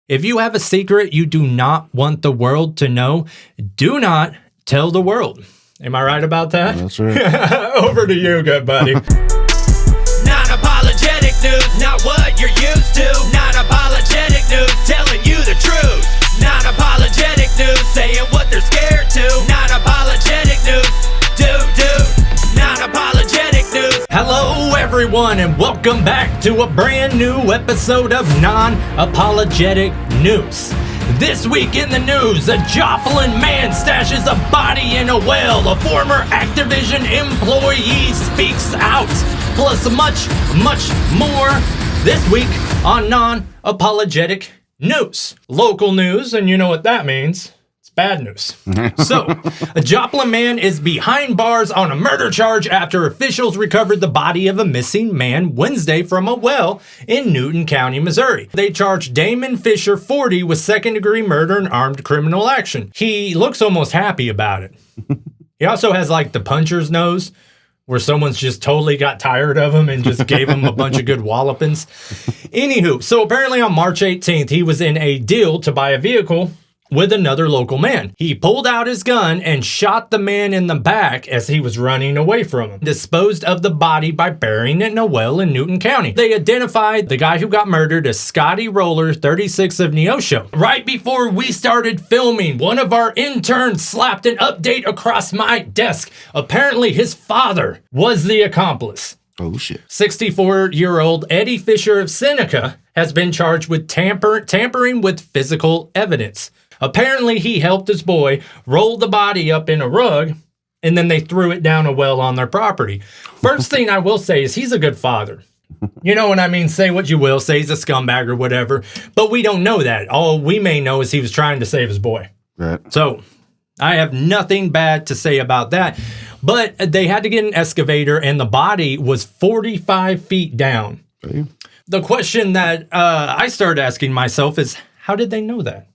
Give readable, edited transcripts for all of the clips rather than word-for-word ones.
If you have a secret you do not want the world to know, do not tell the world. Am I right about that? That's right. Over to you, good buddy. Non apologetic news, not what you're used to. Non apologetic news, telling you the truth. Non apologetic news, saying what they're scared to. Non apologetic news, non apologetic news. Hello, everyone, and welcome back to a brand new episode of Non Apologetic News. This week in the news, a Joplin man stashes a body in a well. A former Activision employee speaks out. Plus much more this week on Non Apologetic News. Local news, and you know what that means. It's bad news. So, a Joplin man is behind bars on a murder charge after officials recovered the body of a missing man Wednesday from a well in Newton County, Missouri. They charged Damon Fisher, 40, with second-degree murder and armed criminal action. He looks almost happy about it. He also has like the puncher's nose, where someone's just totally got tired of him and just gave him a bunch of good wallopings. Anywho, so apparently on March 18th, he was in a deal to buy a vehicle with another local man. He pulled out his gun and shot the man in the back as he was running away from him. Disposed of the body by burying it in a well in Newton County. They identified the guy who got murdered as Scotty Roller, 36 of Neosho. Right before we started filming, one of our interns slapped an update across my desk. Apparently his father was the accomplice. Oh, shit. 64-year-old Eddie Fisher of Seneca has been charged with tampering with physical evidence. Apparently, he helped his boy roll the body up in a rug, and then they threw it down a well on their property. First thing I will say is he's a good father. You know what I mean? Say what you will. Say he's a scumbag or whatever. But we don't know that. All we may know is he was trying to save his boy. Right. So I have nothing bad to say about that. But they had to get an excavator, and the body was 45 feet down. Okay. The question that I started asking myself is, how did they know that?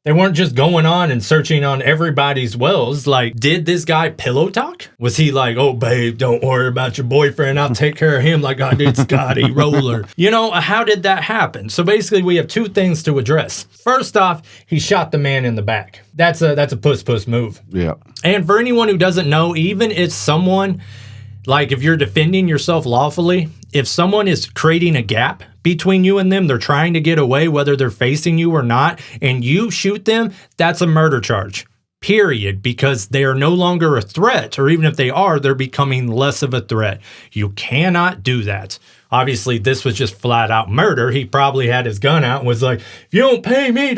They weren't just going on and searching on everybody's wells. Like, did this guy pillow talk? Was he like, oh, babe, don't worry about your boyfriend. I'll take care of him like I did Scotty Roller. You know, how did that happen? So basically, we have two things to address. First off, he shot the man in the back. That's a puss move. Yeah. And for anyone who doesn't know, even if someone, like if you're defending yourself lawfully, if someone is creating a gap between you and them, they're trying to get away, whether they're facing you or not, and you shoot them, that's a murder charge, period, because they are no longer a threat, or even if they are, they're becoming less of a threat. You cannot do that. Obviously, this was just flat out murder. He probably had his gun out and was like, if you don't pay me, I'm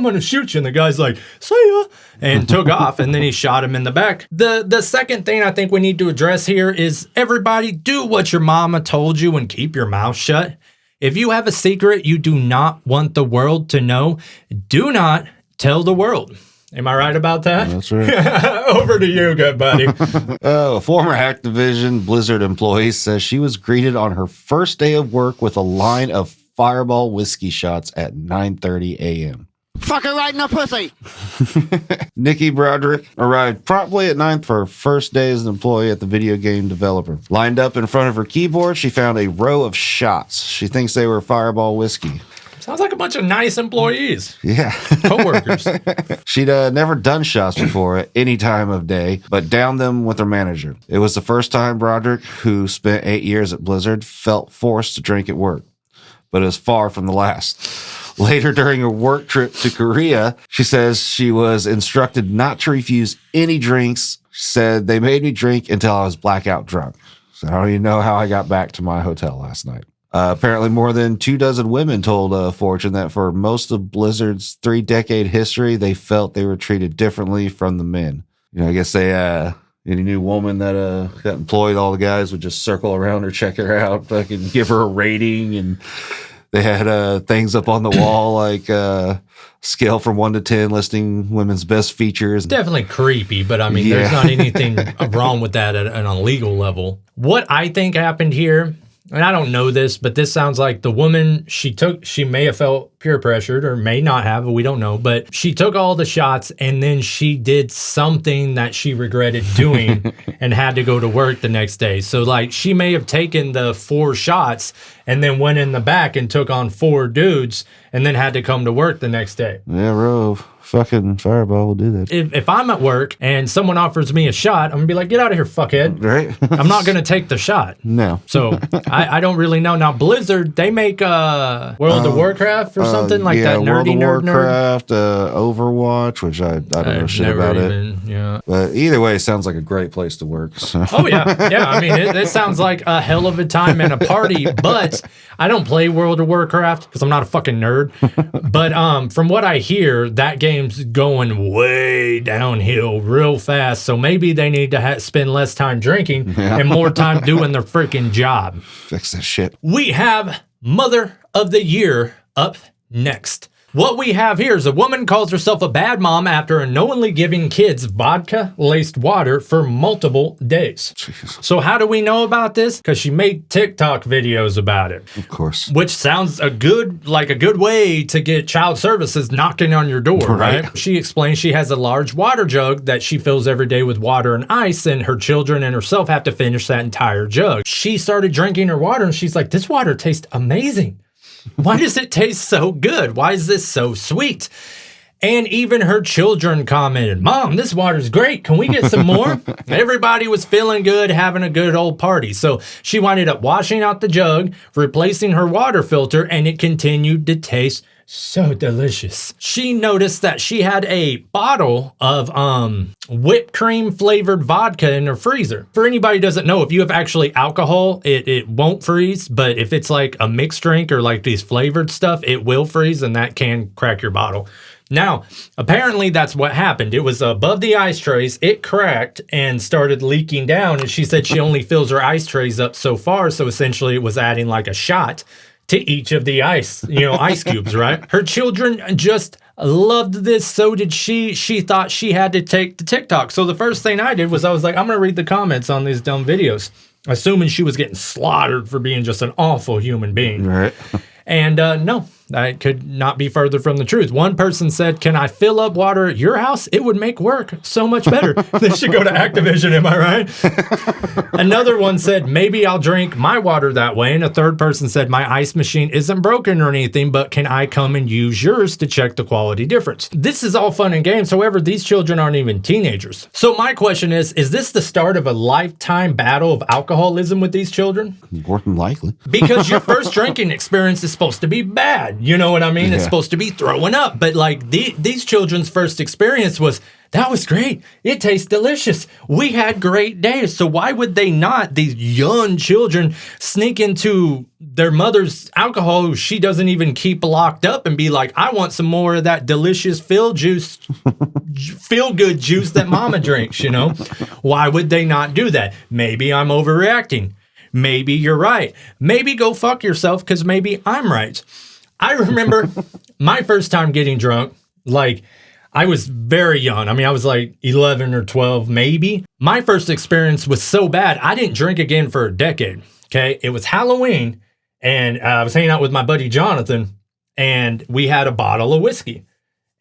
going to shoot you. And the guy's like, see ya, and took off, and then he shot him in the back. The second thing I think we need to address here is everybody do what your mama told you and keep your mouth shut. If you have a secret you do not want the world to know, do not tell the world. Am I right about that? That's right. Over to you, good buddy. A former Activision Blizzard employee says she was greeted on her first day of work with a line of Fireball whiskey shots at 9:30 a.m. Fuck her right in the pussy. Nikki Broderick arrived promptly at 9 for her first day as an employee at the video game developer. Lined up in front of her keyboard, she found a row of shots. She thinks they were Fireball whiskey. Sounds like a bunch of nice employees. Yeah. Co-workers. She'd never done shots before at any time of day, but downed them with her manager. It was the first time Broderick, who spent 8 years at Blizzard, felt forced to drink at work. But it was far from the last. Later, during a work trip to Korea, she says she was instructed not to refuse any drinks. She said, they made me drink until I was blackout drunk. So I don't even know how I got back to my hotel last night. Apparently, more than 24 women told Fortune that for most of Blizzard's 3-decade history, they felt they were treated differently from the men. You know, I guess they, any new woman that got employed, all the guys would just circle around her, check her out, fucking give her a rating, and they had things up on the wall like scale from 1 to 10 listing women's best features. Definitely creepy, but I mean, There's not anything wrong with that at a legal level. What I think happened here, and I don't know this, but this sounds like the woman she may have felt peer pressured or may not have, we don't know, but she took all the shots and then she did something that she regretted doing and had to go to work the next day. So like she may have taken the 4 shots and then went in the back and took on 4 dudes and then had to come to work the next day. Yeah, Rove. Fucking Fireball will do that. If I'm at work and someone offers me a shot, I'm going to be like, get out of here, fuckhead. Right? I'm not going to take the shot. No. So I don't really know. Now, Blizzard, they make World of Warcraft or something like that. World Nerdy of nerd. Warcraft, Overwatch, which I don't know shit about it. Yeah. But either way, it sounds like a great place to work. So. Oh, yeah. Yeah. I mean, it sounds like a hell of a time and a party, but I don't play World of Warcraft because I'm not a fucking nerd. But from what I hear, that game's going way downhill real fast. So maybe they need to spend less time drinking and more time doing their freaking job. Fix that shit. We have Mother of the Year up next. What we have here is a woman calls herself a bad mom after unknowingly giving kids vodka-laced water for multiple days. Jeez. So how do we know about this? Because she made TikTok videos about it. Of course. Which sounds a good way to get child services knocking on your door, right? She explains she has a large water jug that she fills every day with water and ice, and her children and herself have to finish that entire jug. She started drinking her water, and she's like, this water tastes amazing. Why does it taste so good? Why is this so sweet? And even her children commented, Mom, this water's great. Can we get some more? Everybody was feeling good, having a good old party. So she wound up washing out the jug, replacing her water filter, and it continued to taste so delicious. She noticed that she had a bottle of whipped cream flavored vodka in her freezer. For anybody who doesn't know, if you have actually alcohol, it won't freeze. But if it's like a mixed drink or like these flavored stuff, it will freeze, and that can crack your bottle. Now, apparently that's what happened. It was above the ice trays. It cracked and started leaking down. And she said she only fills her ice trays up so far. So essentially it was adding like a shot to each of the ice cubes, right? Her children just loved this. So did she. She thought she had to take to TikTok. So the first thing I did was I was like, I'm going to read the comments on these dumb videos, assuming she was getting slaughtered for being just an awful human being. Right. And no, that could not be further from the truth. One person said, can I fill up water at your house? It would make work so much better. They should go to Activision, am I right? Another one said, maybe I'll drink my water that way. And a third person said, my ice machine isn't broken or anything, but can I come and use yours to check the quality difference? This is all fun and games. However, these children aren't even teenagers. So my question is this the start of a lifetime battle of alcoholism with these children? More than likely. Because your first drinking experience is supposed to be bad. You know what I mean? Yeah. It's supposed to be throwing up. But like these children's first experience was, that was great. It tastes delicious. We had great days. So why would they not, these young children, sneak into their mother's alcohol who she doesn't even keep locked up and be like, I want some more of that delicious feel good juice that mama drinks, you know? Why would they not do that? Maybe I'm overreacting. Maybe you're right. Maybe go fuck yourself because maybe I'm right. I remember my first time getting drunk, like I was very young. I mean, I was like 11 or 12, maybe. My first experience was so bad, I didn't drink again for a decade. Okay. It was Halloween and I was hanging out with my buddy Jonathan and we had a bottle of whiskey.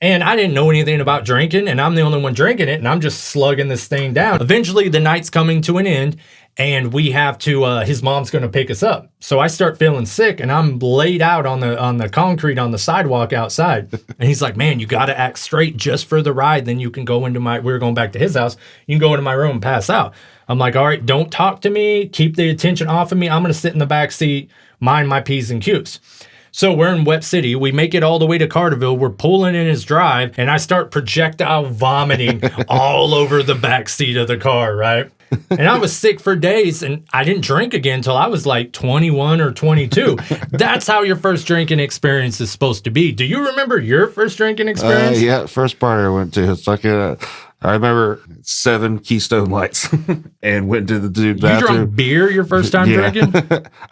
And I didn't know anything about drinking and I'm the only one drinking it and I'm just slugging this thing down. Eventually the night's coming to an end and we have to, his mom's going to pick us up. So I start feeling sick and I'm laid out on the concrete on the sidewalk outside. And he's like, man, you got to act straight just for the ride. Then you can go into we were going back to his house. You can go into my room and pass out. I'm like, all right, don't talk to me. Keep the attention off of me. I'm going to sit in the back seat, mind my P's and Q's. So we're in Wet City. We make it all the way to Carterville. We're pulling in his drive, and I start projectile vomiting all over the back seat of the car, right? And I was sick for days, and I didn't drink again until I was like 21 or 22. That's how your first drinking experience is supposed to be. Do you remember your first drinking experience? Yeah, first party I went to. It's like I remember 7 Keystone Lights and went to the dude bathroom. You drank beer your first time drinking?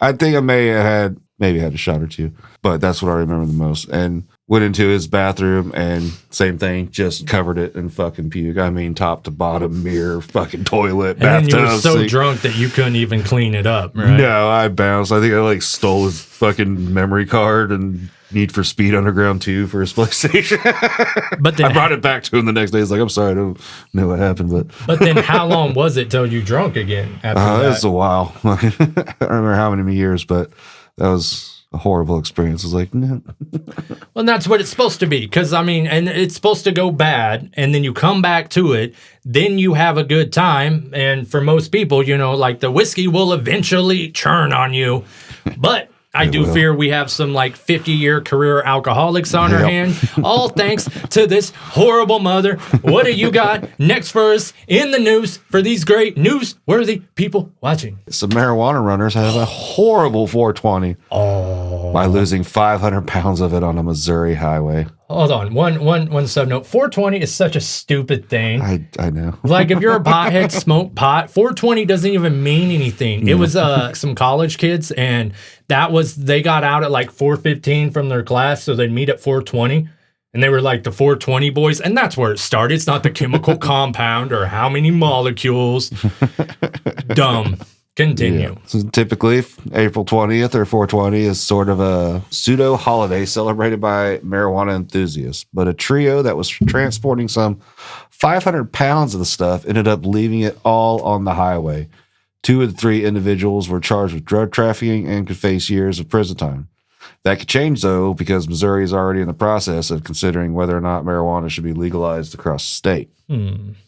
I think I maybe had a shot or two, but that's what I remember the most. And went into his bathroom and same thing, just covered it in fucking puke. I mean, top to bottom, mirror, fucking toilet, bathtub. And you were so sink. drunk that you couldn't even clean it up, right? No, I bounced. I think I stole his fucking memory card and Need for Speed Underground 2 for his PlayStation. But then I brought it back to him the next day. He's like, I'm sorry, I don't know what happened. But then how long was it till you drunk again after that? It was a while. I don't remember how many years, but That was a horrible experience. I was like, no. Well, and that's what it's supposed to be. Because, I mean, and it's supposed to go bad, and then you come back to it, then you have a good time. And for most people, you know, like the whiskey will eventually churn on you. But I do fear we have some like 50-year career alcoholics on our hand. All thanks to this horrible mother. What do you got next for us in the news for these great newsworthy people watching? Some marijuana runners have a horrible 420 by losing 500 pounds of it on a Missouri highway. Hold on. One sub note. 420 is such a stupid thing. I know. Like, if you're a pothead, smoke pot. 420 doesn't even mean anything. It was some college kids, and they got out at like 4:15 from their class, so they'd meet at 420. And they were like the 420 boys, and that's where it started. It's not the chemical compound or how many molecules. Dumb. Continue. Yeah. So typically, April 20th or 420 is sort of a pseudo holiday celebrated by marijuana enthusiasts. But a trio that was transporting some 500 pounds of the stuff ended up leaving it all on the highway. 2 of the 3 individuals were charged with drug trafficking and could face years of prison time. That could change, though, because Missouri is already in the process of considering whether or not marijuana should be legalized across the state.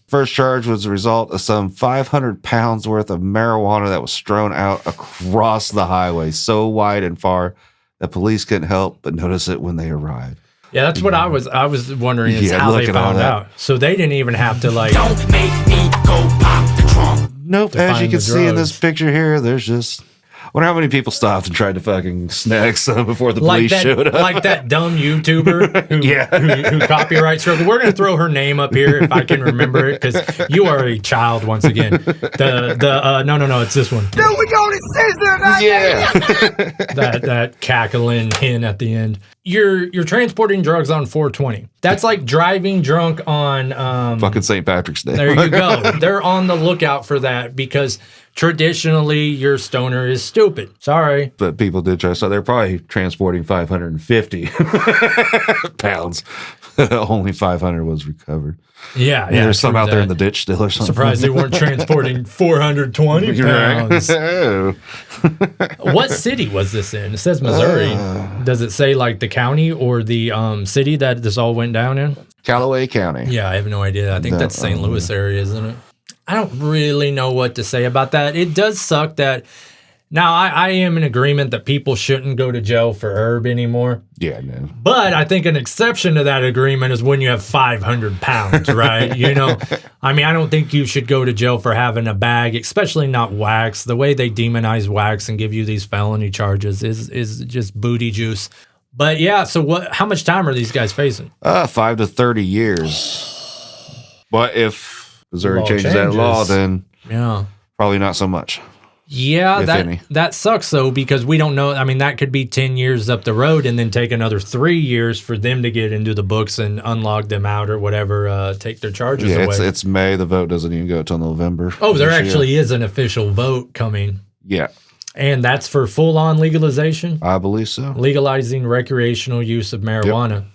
First charge was a result of some 500 pounds worth of marijuana that was strewn out across the highway so wide and far that police couldn't help but notice it when they arrived. Yeah, that's what I was wondering is how they found out. So they didn't even have to like... Don't make me go pop the trunk. Nope, as you can see in this drugs. picture here, there's just... I wonder how many people stopped and tried to fucking snag some before the police showed up. Like that dumb YouTuber who copyright struggled. We're going to throw her name up here if I can remember it, because you are a child once again. No, it's this one. Then we go to scissor. Yeah. that cackling hen at the end. You're transporting drugs on 420. That's like driving drunk on Fucking St. Patrick's Day. There you go. They're on the lookout for that because traditionally your stoner is stupid. Sorry. But people did try, so they're probably transporting 550 pounds. Only 500 was recovered. Yeah. There's some out there in the ditch still or something. Surprised they weren't transporting 420 pounds. Oh. What city was this in? It says Missouri. Does it say like the county or the city that this all went down in? Callaway County. Yeah, I have no idea. I think that's St. Louis area, isn't it? I don't really know what to say about that. It does suck that... Now, I am in agreement that people shouldn't go to jail for herb anymore. Yeah, no. But I think an exception to that agreement is when you have 500 pounds, right? You know, I mean, I don't think you should go to jail for having a bag, especially not wax. The way they demonize wax and give you these felony charges is just booty juice. But yeah, so how much time are these guys facing? 5 to 30 years. But if Missouri changes that law, then probably not so much. Yeah, that sucks, though, because we don't know. I mean, that could be 10 years up the road and then take another 3 years for them to get into the books and unlog them out or whatever, take their charges away. Yeah, it's May. The vote doesn't even go until November. Oh, there actually is an official vote coming. Yeah. And that's for full-on legalization? I believe so. Legalizing recreational use of marijuana. Yep.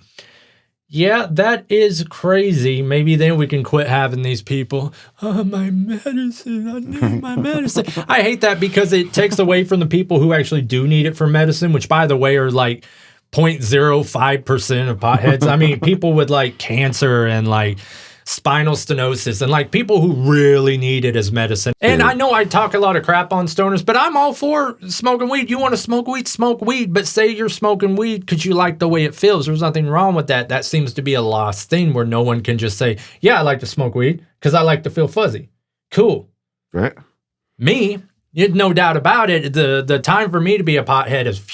Yeah, that is crazy. Maybe then we can quit having these people. Oh, my medicine. I need my medicine. I hate that because it takes away from the people who actually do need it for medicine, which, by the way, are like 0.05% of potheads. I mean, people with like cancer and like spinal stenosis and like people who really need it as medicine. And I know I talk a lot of crap on stoners, but I'm all for smoking weed. You want to smoke weed, but say you're smoking weed because you like the way it feels. There's nothing wrong with that. That seems to be a lost thing where no one can just say, yeah, I like to smoke weed because I like to feel fuzzy. Cool. Right. Me, no doubt about it, the time for me to be a pothead is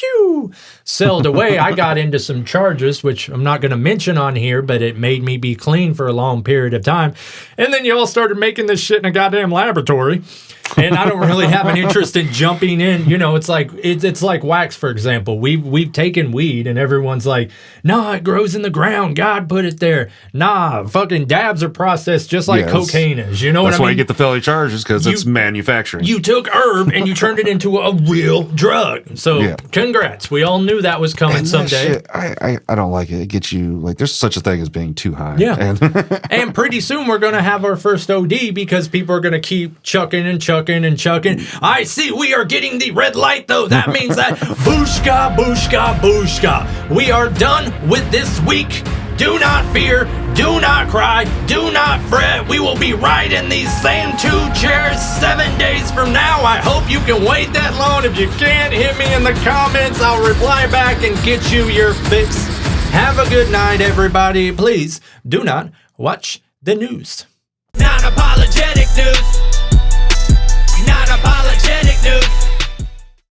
sailed away. I got into some charges, which I'm not going to mention on here, but it made me be clean for a long period of time. And then you all started making this shit in a goddamn laboratory. And I don't really have an interest in jumping in. You know, it's like wax, for example. We've taken weed and everyone's like, nah, it grows in the ground. God put it there. Nah, fucking dabs are processed just like cocaine is. You know what I mean? That's why you get the felony charges, because it's manufacturing. You took herb and you turned it into a real drug. So congrats. We all knew that was coming someday. Shit, I don't like it. It gets you, like, there's such a thing as being too high. Yeah. And pretty soon we're going to have our first OD because people are going to keep chugging and chugging shucking and chucking. I see we are getting the red light, though. That means that booshka, booshka, booshka. We are done with this week. Do not fear, do not cry, do not fret. We will be right in these same 2 chairs 7 days from now. I hope you can wait that long. If you can't, hit me in the comments. I'll reply back and get you your fix. Have a good night, everybody. Please do not watch the news. Non Apologetic news. Non Apologetic news.